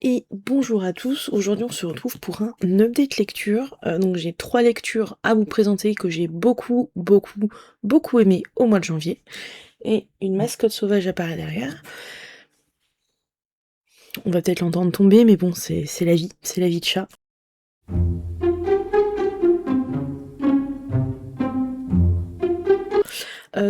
Et bonjour à tous, aujourd'hui on se retrouve pour un update lecture. Donc j'ai 3 lectures à vous présenter que j'ai beaucoup aimé au mois de janvier. Et une mascotte sauvage apparaît derrière. On va peut-être l'entendre tomber, mais bon, c'est la vie, c'est la vie de chat.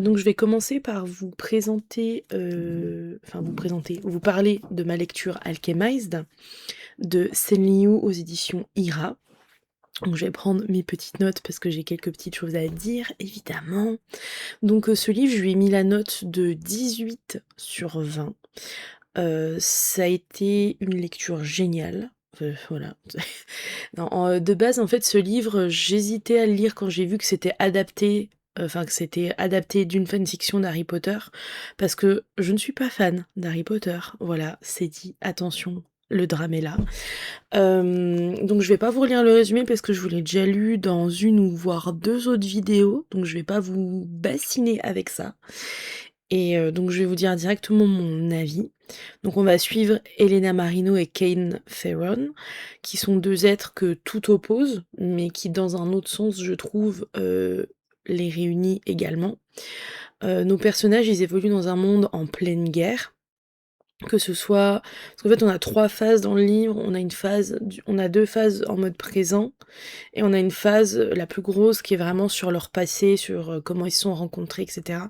Donc je vais commencer par vous présenter, vous parler de ma lecture Alchemized de Sen Liu aux éditions Ira. Donc je vais prendre mes petites notes parce que j'ai quelques petites choses à dire, évidemment. Donc ce livre, je lui ai mis la note de 18/20. Ça a été une lecture géniale. Voilà. Non, de base, en fait, ce livre, j'hésitais à le lire quand j'ai vu que c'était adapté, que c'était adapté d'une fanfiction d'Harry Potter, parce que je ne suis pas fan d'Harry Potter. Voilà, c'est dit. Attention, le drame est là. Donc je vais pas vous relire le résumé parce que je vous l'ai déjà lu dans une ou voire 2 autres vidéos, donc je vais pas vous bassiner avec ça. Et donc je vais vous dire directement mon avis. Donc on va suivre Elena Marino et Kane Theron, qui sont 2 êtres que tout oppose, mais qui dans un autre sens, je trouve, les réunit également. Nos personnages, ils évoluent dans un monde en pleine guerre. Que ce soit parce qu'en fait, on a 3 phases dans le livre. On a 2 phases en mode présent et on a une phase, la plus grosse, qui est vraiment sur leur passé, sur, comment ils se sont rencontrés et cetera.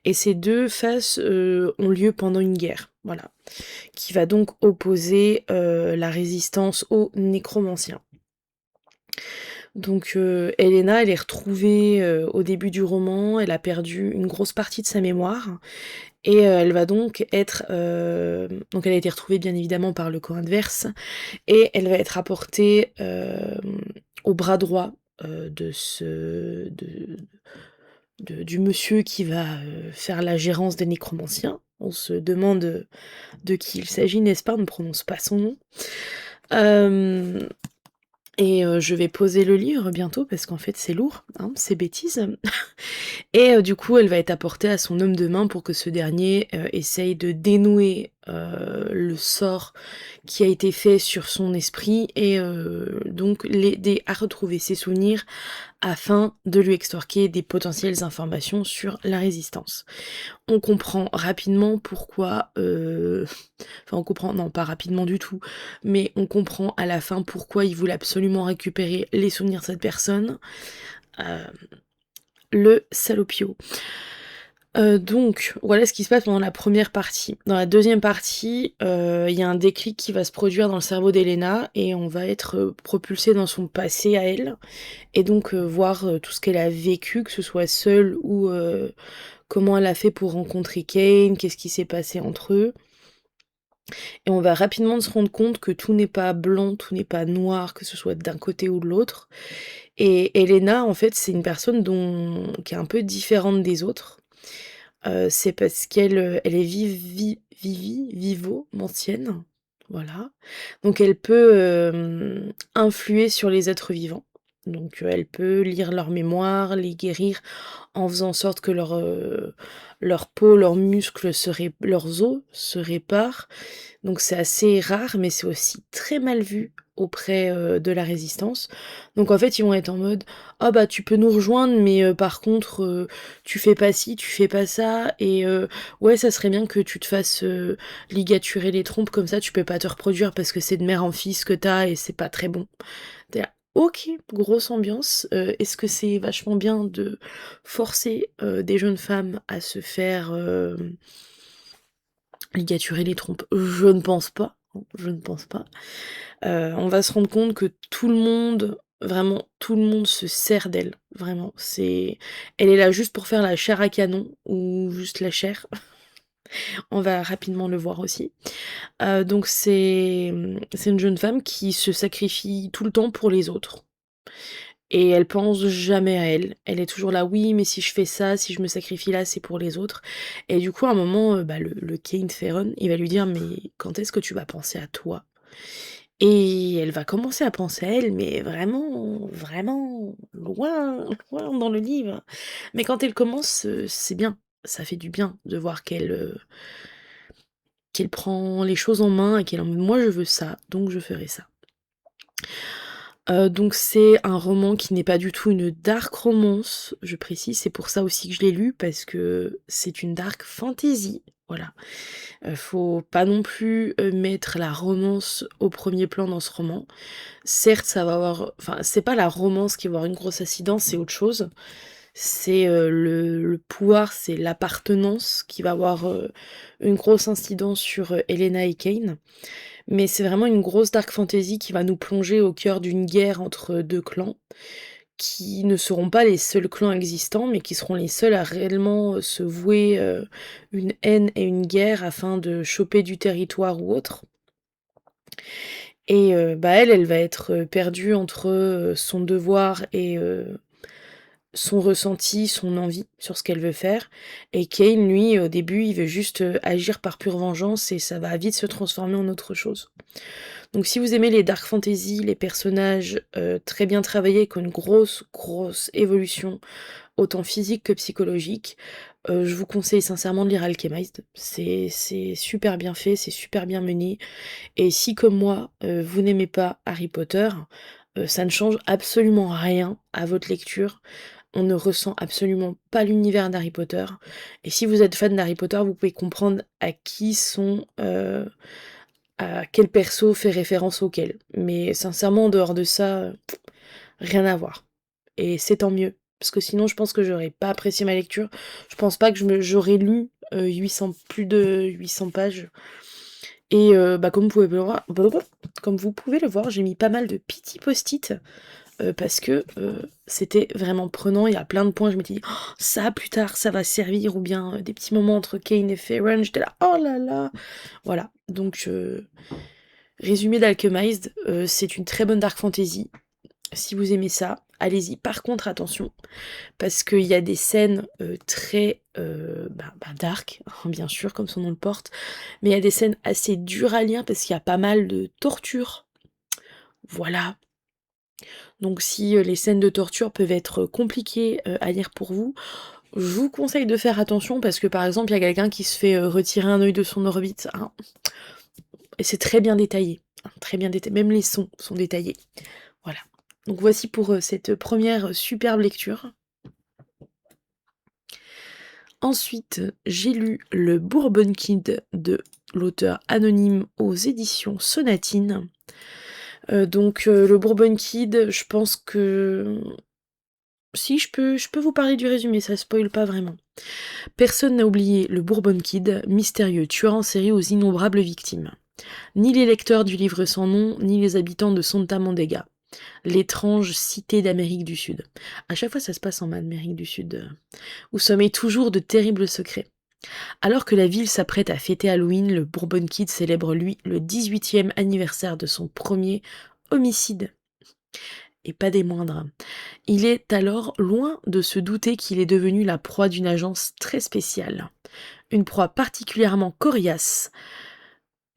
Et ces 2 phases, ont lieu pendant une guerre, voilà, qui va donc opposer, la résistance aux nécromanciens. Donc Elena, elle est retrouvée, au début du roman, elle a perdu une grosse partie de sa mémoire et elle va donc être, donc elle a été retrouvée bien évidemment par le camp adverse et elle va être apportée, au bras droit, de ce du monsieur qui va, faire la gérance des nécromanciens. On se demande, de qui il s'agit, n'est-ce pas? On ne prononce pas son nom. Hem Et je vais poser le livre bientôt parce qu'en fait c'est lourd, hein, ces bêtises. Et du coup, elle va être apportée à son homme de main pour que ce dernier, essaye de dénouer, le sort qui a été fait sur son esprit et donc l'aider à retrouver ses souvenirs afin de lui extorquer des potentielles informations sur la résistance. On comprend rapidement pourquoi, enfin on comprend non pas rapidement du tout, mais on comprend à la fin pourquoi il voulait absolument récupérer les souvenirs de cette personne. Heu, le salopio. Donc voilà ce qui se passe pendant la première partie. Dans la deuxième partie, il y a un déclic qui va se produire dans le cerveau d'Elena et on va être, propulsé dans son passé à elle et donc voir, tout ce qu'elle a vécu, que ce soit seule ou comment elle a fait pour rencontrer Kane, qu'est-ce qui s'est passé entre eux. Et on va rapidement se rendre compte que tout n'est pas blanc, tout n'est pas noir, que ce soit d'un côté ou de l'autre. Et Elena, en fait, c'est une personne qui est un peu différente des autres. C'est parce qu'elle, elle est vivomancienne, voilà. Donc elle peut, influer sur les êtres vivants. Donc, elle peut lire leur mémoire, les guérir en faisant en sorte que leur peau, leurs muscles leurs os se réparent. Donc c'est assez rare, mais c'est aussi très mal vu auprès, de la résistance. Donc en fait, ils vont être en mode: «Ah bah, tu peux nous rejoindre, mais par contre, tu fais pas ci, tu fais pas ça et ouais, ça serait bien que tu te fasses, ligaturer les trompes, comme ça tu peux pas te reproduire parce que c'est de mère en fils que t'as et c'est pas très bon». Tu là: «OK, grosse ambiance, est-ce que c'est vachement bien de forcer, des jeunes femmes à se faire, ligaturer les trompes?» Je ne pense pas, hein, je ne pense pas. On va se rendre compte que tout le monde, vraiment tout le monde se sert d'elle, vraiment. Elle est là juste pour faire la chair à canon ou juste la chair. On va rapidement le voir aussi. Donc c'est une jeune femme qui se sacrifie tout le temps pour les autres et elle pense jamais à elle. Elle est toujours là: «Oui, mais si je fais ça, si je me sacrifie là, c'est pour les autres» et du coup, à un moment, bah, le Kane Theron, il va lui dire: «Mais quand est-ce que tu vas penser à toi?» Et elle va commencer à penser à elle, mais vraiment, vraiment loin, loin dans le livre. Mais quand elle commence, c'est bien. Ça fait du bien de voir qu'elle prend les choses en main et qu'elle est en mode: «Moi je veux ça, donc je ferai ça». Donc c'est un roman qui n'est pas du tout une dark romance, je précise, c'est pour ça aussi que je l'ai lu parce que c'est une dark fantasy, voilà. Faut pas non plus, mettre la romance au premier plan dans ce roman. Certes, ça va avoir enfin, c'est pas la romance qui va avoir une grosse incidence, c'est autre chose. C'est, le pouvoir, c'est l'appartenance qui va avoir, une grosse incidence sur, Elena et Kane. Mais c'est vraiment une grosse dark fantasy qui va nous plonger au cœur d'une guerre entre 2 clans, qui ne seront pas les seuls clans existants, mais qui seront les seuls à réellement, se vouer, une haine et une guerre afin de choper du territoire ou autre. Et bah, elle va être, perdue entre, son devoir et son ressenti, son envie sur ce qu'elle veut faire. Et Kane, lui, au début, il veut juste, agir par pure vengeance et ça va vite se transformer en autre chose. Donc si vous aimez les dark fantasy, les personnages, très bien travaillés, qui ont une grosse, grosse évolution, autant physique que psychologique, je vous conseille sincèrement de lire Alchemist. C'est super bien fait, c'est super bien mené et si comme moi, vous n'aimez pas Harry Potter, ça ne change absolument rien à votre lecture. On ne ressent absolument pas l'univers d'Harry Potter et si vous êtes fan d'Harry Potter, vous pouvez comprendre à quel perso fait référence auquel. Mais sincèrement, en dehors de ça, rien à voir. Et c'est tant mieux. Parce que sinon, je pense que j'aurais pas apprécié ma lecture. Je pense pas que j'aurais lu 800, plus de 800 pages. Et bah, comme vous pouvez le voir, j'ai mis pas mal de petits post-it parce que c'était vraiment prenant. Il y a plein de points, je m'étais dit: «Oh, ça plus tard, ça va servir», ou bien des petits moments entre Kane et Farron, j'étais là: «Oh là là!» Voilà, donc résumé d'Alchemized, c'est une très bonne dark fantasy. Si vous aimez ça, allez-y. Par contre, attention, parce qu'il y a des scènes très dark, hein, bien sûr, comme son nom le porte, mais il y a des scènes assez dures à lire parce qu'il y a pas mal de torture. Voilà. Donc si les scènes de torture peuvent être compliquées à lire pour vous, je vous conseille de faire attention parce que par exemple, il y a quelqu'un qui se fait retirer un œil de son orbite, hein, et c'est très bien détaillé, hein, très bien détaillé. Même les sons sont détaillés. Voilà. Donc voici pour cette première superbe lecture. Ensuite, j'ai lu Le Bourbon Kid de l'auteur anonyme aux éditions Sonatine. Le Bourbon Kid, je pense que si je peux vous parler du résumé, ça spoil pas vraiment. Personne n'a oublié le Bourbon Kid, mystérieux tueur en série aux innombrables victimes. Ni les lecteurs du livre sans nom, ni les habitants de Santa Mondega, l'étrange cité d'Amérique du Sud. À chaque fois, ça se passe en Amérique du Sud, où sommeillent toujours de terribles secrets. Alors que la ville s'apprête à fêter Halloween, le Bourbon Kid célèbre, lui, le 18e anniversaire de son premier homicide. Et pas des moindres. Il est alors loin de se douter qu'il est devenu la proie d'une agence très spéciale. Une proie particulièrement coriace,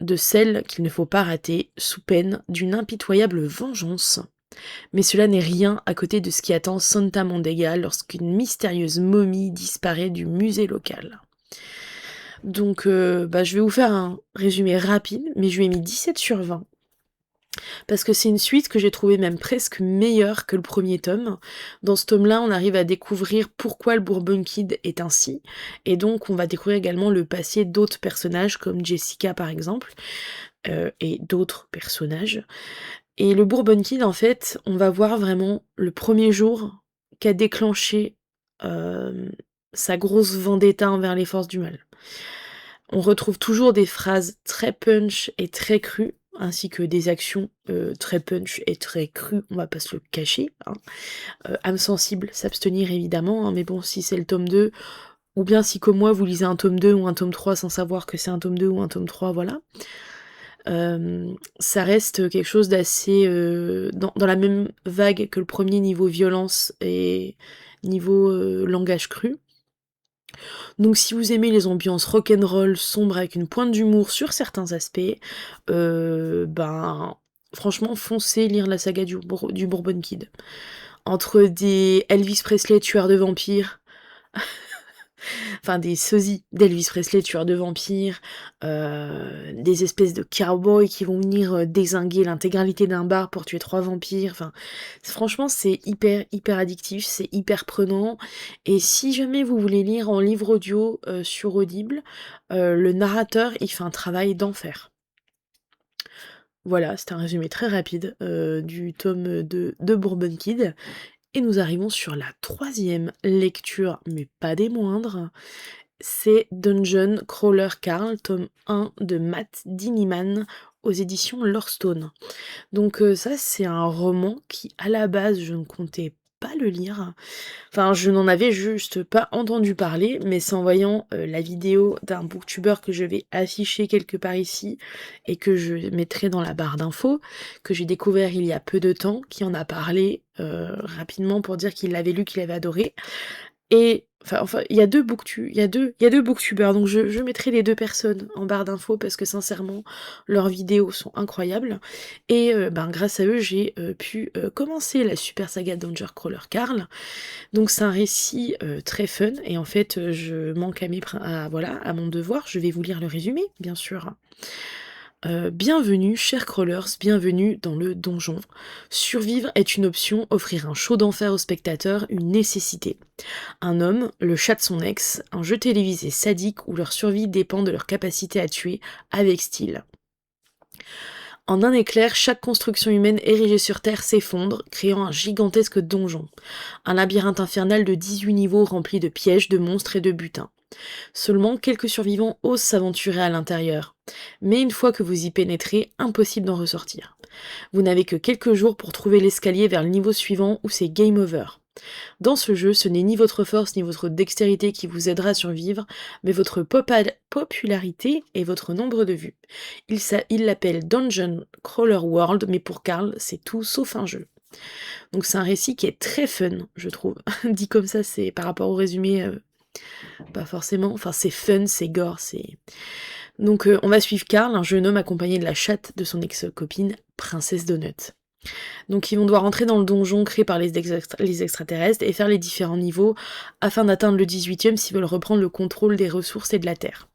de celle qu'il ne faut pas rater, sous peine d'une impitoyable vengeance. Mais cela n'est rien à côté de ce qui attend Santa Mondega lorsqu'une mystérieuse momie disparaît du musée local. Donc, je vais vous faire un résumé rapide, mais je lui ai mis 17 sur 20. Parce que c'est une suite que j'ai trouvée même presque meilleure que le premier tome. Dans ce tome-là, on arrive à découvrir pourquoi le Bourbon Kid est ainsi. Et donc, on va découvrir également le passé d'autres personnages, comme Jessica par exemple, et d'autres personnages. Et le Bourbon Kid, en fait, on va voir vraiment le premier jour qu'a déclenché sa grosse vendetta envers les forces du mal. On retrouve toujours des phrases très punch et très crues, ainsi que des actions très punch et très crues, on va pas se le cacher. Hein. Âme sensible, s'abstenir évidemment, hein, mais bon, si c'est le tome 2, ou bien si comme moi vous lisez un tome 2 ou un tome 3 sans savoir que c'est un tome 2 ou un tome 3, voilà. Ça reste quelque chose d'assez dans la même vague que le premier niveau violence et niveau langage cru. Donc si vous aimez les ambiances rock'n'roll sombres avec une pointe d'humour sur certains aspects, franchement foncez lire la saga du Bourbon Kid. Entre des Elvis Presley tueurs de vampires enfin des sosies d'Elvis Presley, tueur de vampires, des espèces de cow-boys qui vont venir, dézinguer l'intégralité d'un bar pour tuer 3 vampires, enfin, franchement, c'est hyper, hyper addictif, c'est hyper prenant et si jamais vous voulez lire en livre audio, sur Audible, le narrateur, il fait un travail d'enfer. Voilà, c'était un résumé très rapide, du tome 2 de Bourbon Kid et nous arrivons sur la troisième lecture, mais pas des moindres, c'est Dungeon Crawler Carl, tome 1 de Matt Dinniman aux éditions Lorestone. Donc ça, c'est un roman qui, à la base, je ne comptais pas le lire. Enfin, je n'en avais juste pas entendu parler, mais c'est en voyant, la vidéo d'un booktuber que je vais afficher quelque part ici et que je mettrai dans la barre d'infos, que j'ai découvert il y a peu de temps, qui en a parlé, rapidement pour dire qu'il l'avait lu, qu'il avait adoré et enfin, il y a 2 booktubers, donc je mettrai les 2 personnes en barre d'infos parce que sincèrement, leurs vidéos sont incroyables et ben, grâce à eux, j'ai, pu, commencer la super saga Dungeon Crawler Carl. Donc c'est un récit, très fun et en fait, je manque à mon devoir, je vais vous lire le résumé, bien sûr. Bienvenue, chers crawlers, bienvenue dans le donjon. Survivre est une option, offrir un show d'enfer aux spectateurs, une nécessité. Un homme, le chat de son ex, un jeu télévisé sadique où leur survie dépend de leur capacité à tuer avec style. En un éclair, chaque construction humaine érigée sur Terre s'effondre, créant un gigantesque donjon. Un labyrinthe infernal de 18 niveaux rempli de pièges, de monstres et de butins. Seulement quelques survivants osent s'aventurer à l'intérieur. Mais une fois que vous y pénétrez, impossible d'en ressortir. Vous n'avez que quelques jours pour trouver l'escalier vers le niveau suivant où c'est game over. Dans ce jeu, ce n'est ni votre force ni votre dextérité qui vous aidera à survivre, mais votre popularité et votre nombre de vues. Il l'appelle Dungeon Crawler World, mais pour Karl, c'est tout sauf un jeu. Donc c'est un récit qui est très fun, je trouve. Dit comme ça, c'est par rapport au résumé, pas forcément. Enfin, c'est fun, c'est gore, c'est... Donc on va suivre Karl, un jeune homme accompagné de la chatte de son ex-copine, Princesse Donut. Donc ils vont devoir entrer dans le donjon créé par les extraterrestres et faire les différents niveaux afin d'atteindre le 18e s'ils veulent reprendre le contrôle des ressources et de la Terre.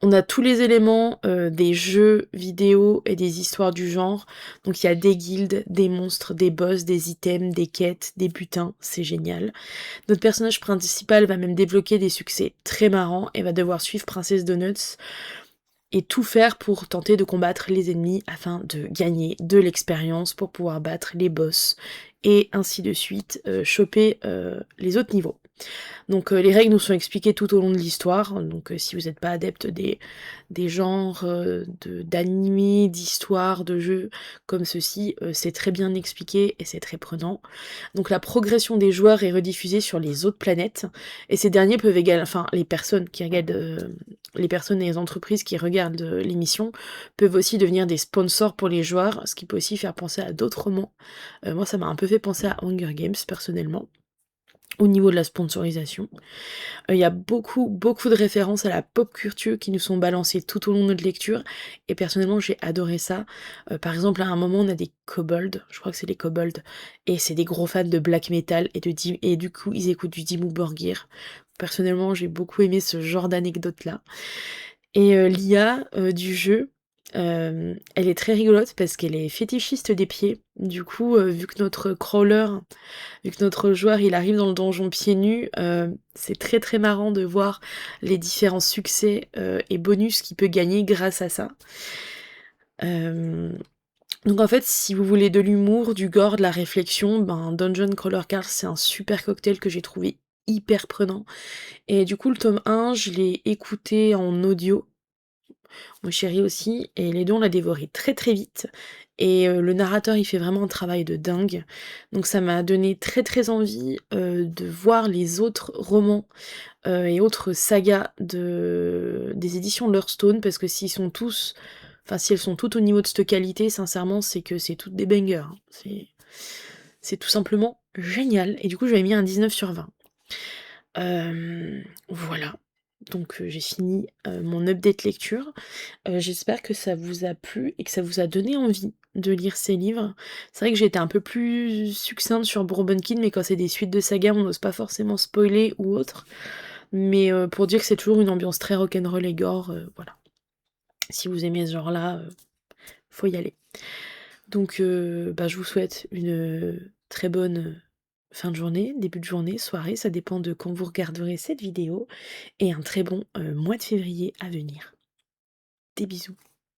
On a tous les éléments des jeux vidéo et des histoires du genre. Donc il y a des guildes, des monstres, des boss, des items, des quêtes, des butins, c'est génial. Notre personnage principal va même débloquer des succès très marrants et va devoir suivre Princesse Donuts et tout faire pour tenter de combattre les ennemis afin de gagner de l'expérience pour pouvoir battre les boss et ainsi de suite, choper les autres niveaux. Donc les règles nous sont expliquées tout au long de l'histoire, donc si vous n'êtes pas adepte des genres d'animés, d'histoires, de jeux comme ceci, c'est très bien expliqué et c'est très prenant. Donc la progression des joueurs est rediffusée sur les autres planètes, et ces derniers peuvent également, enfin les personnes qui regardent, les personnes et les entreprises qui regardent l'émission peuvent aussi devenir des sponsors pour les joueurs, ce qui peut aussi faire penser à d'autres romans. Moi ça m'a un peu fait penser à Hunger Games personnellement au niveau de la sponsorisation. Il y a beaucoup, beaucoup de références à la pop culture qui nous sont balancées tout au long de notre lecture, et personnellement j'ai adoré ça. Par exemple, à un moment on a des kobolds, je crois que c'est les kobolds, et c'est des gros fans de black metal, et du coup ils écoutent du Dimmu Borgir. Personnellement j'ai beaucoup aimé ce genre d'anecdote là. Et l'IA, du jeu, elle est très rigolote parce qu'elle est fétichiste des pieds. Du coup, vu que notre joueur, il arrive dans le donjon pieds nus, c'est très, très marrant de voir les différents succès, et bonus qu'il peut gagner grâce à ça. Hem, donc en fait, si vous voulez de l'humour, du gore, de la réflexion, ben, Dungeon Crawler Cards, c'est un super cocktail que j'ai trouvé hyper prenant et du coup, le tome 1, je l'ai écouté en audio, mon chéri aussi, et les 2 on l'a dévoré très très vite et le narrateur il fait vraiment un travail de dingue. Donc ça m'a donné très très envie, de voir les autres romans, et autres sagas des éditions Hearthstone parce que si elles sont toutes au niveau de cette qualité, sincèrement, c'est que c'est toutes des bangers, hein. C'est tout simplement génial et du coup, j'avais mis un 19/20. Voilà, donc j'ai fini, mon update lecture. J'espère que ça vous a plu et que ça vous a donné envie. de lire ses livres. C'est vrai que j'ai été un peu plus succincte sur Bourbon Kid, mais quand c'est des suites de sagas, on n'ose pas forcément spoiler ou autre. Mais pour dire que c'est toujours une ambiance très rock'n'roll et gore, voilà. Si vous aimez ce genre-là, faut y aller. Donc bah, je vous souhaite une très bonne fin de journée, début de journée, soirée, ça dépend de quand vous regarderez cette vidéo et un très bon, mois de février à venir. Des bisous.